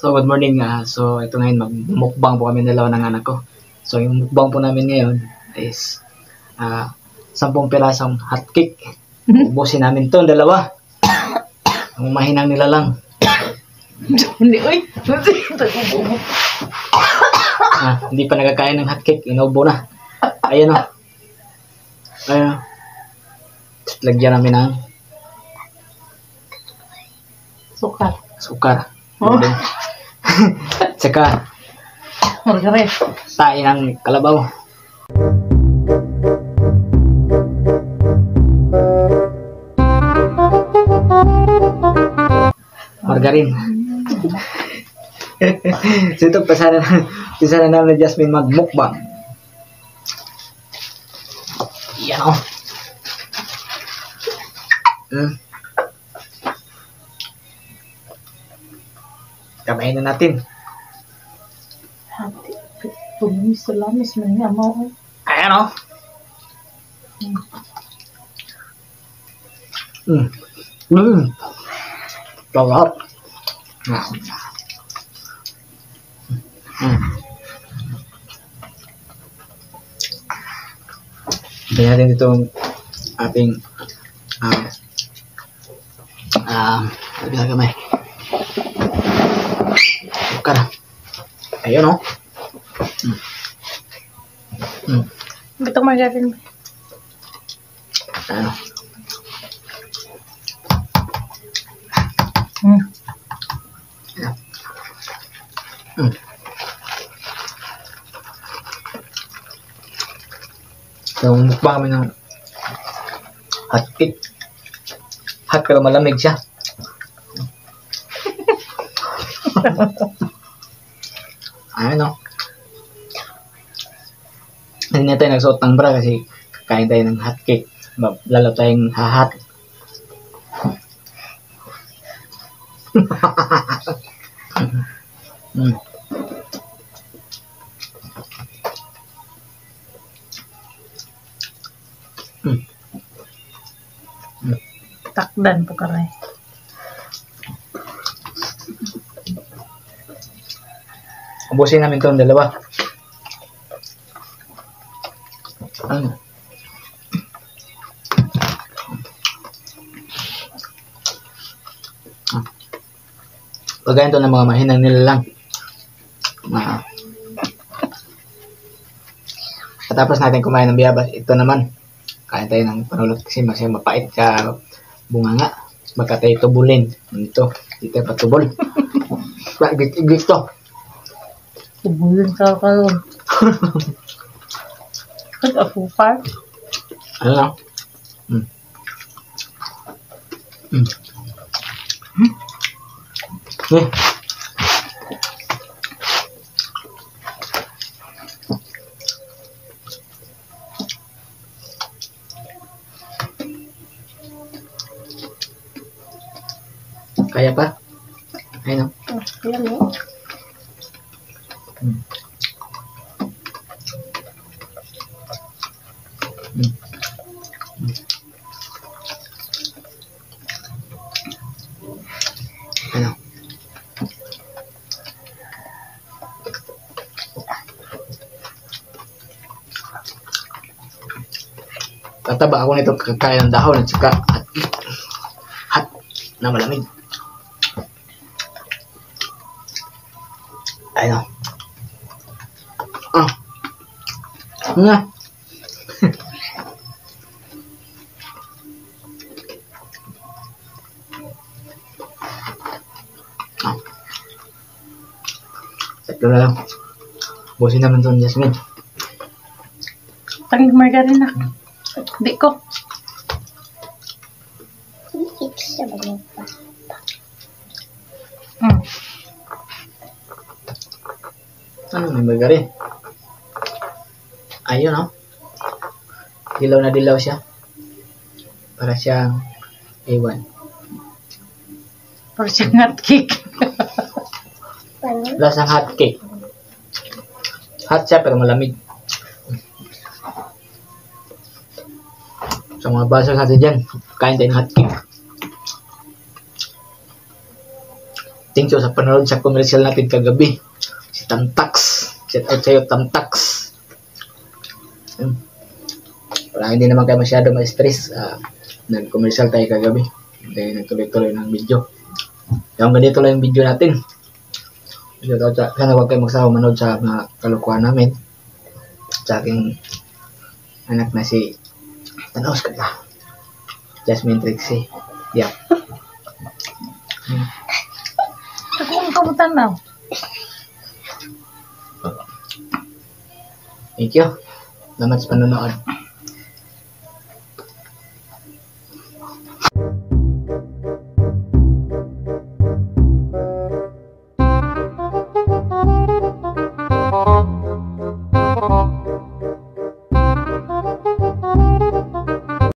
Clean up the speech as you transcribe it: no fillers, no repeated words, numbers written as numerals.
So, good morning. So, ito ngayon, magmukbang po kami dalawa ng anak ko. So, yung mukbang po namin ngayon is 10 pirasong hotcake. Ubusin namin to dalawa. Ang mahinang nila lang. Hindi, oy. Hindi pa nagkakain ng hotcake. Inubo na. Ayan o. Ayan o. Lagyan namin ng sukar. Oh. Tsaka Margaret. tae ng kalabaw. Margarin. So ito, pasara namin na Jasmine magmukbang. Yan o. Kamain na natin. Pumis salamis man niya mo. Ayan o. Sarap. Bigyan natin itong ating sabi kamay. Sukar. Ayun o. Ito Margaret. Ano? So, mukbang kami ng hotcake. Hot pero malamig siya. Ayun o. Hindi na tayo nagsuot ng bra kasi kain tayo ng hotcake. Lalo tayong hahat. Takdan po karay. Ubusin namin itong dalawa. Ano? Pagkain ito ng mga mahinang nila lang. Katapos natin kumain ng biyabas, ito naman. Kain tayo ng panulot kasi masaya mapait ka bunganga. Baka tayo tubulin. Ito, dito patubol. Iglis to. Tubulin ka karon. Afupar. Ano lang? Kaya pa? Ayun o. Yan o. Ano? Tataba ako nito kakain ng dahon at saka hot na malamig. Ayun. Nga. Ito na lang. Busin naman itong Jasmine. Tanging Margaret na. Di ko. Ano may Margaret? Ayun o. Dilaw na dilaw siya. Para siyang ewan. Para siyang hotcake. Lasang hotcake. Hot siya pero malamig. Sa mga baso natin dyan, kain tayo ng hotcake. thank you sa panonood sa commercial natin kagabi. Si Tamtax. Shout out sa'yo, Tamtax. Wala, hindi naman kayo masyado ma-stress. Nag-commercial tayo kagabi. Dahil nagtuloy-tuloy ng video. Yung ganito lang yung video natin. Sana huwag kayo magsawa manood sa mga kalukuhan namin. Sa aking anak na si Tanaos ka ta. Jasmine Trixie. Yeah. Ako ang kamutan na. Thank you. Salamat sa panonood.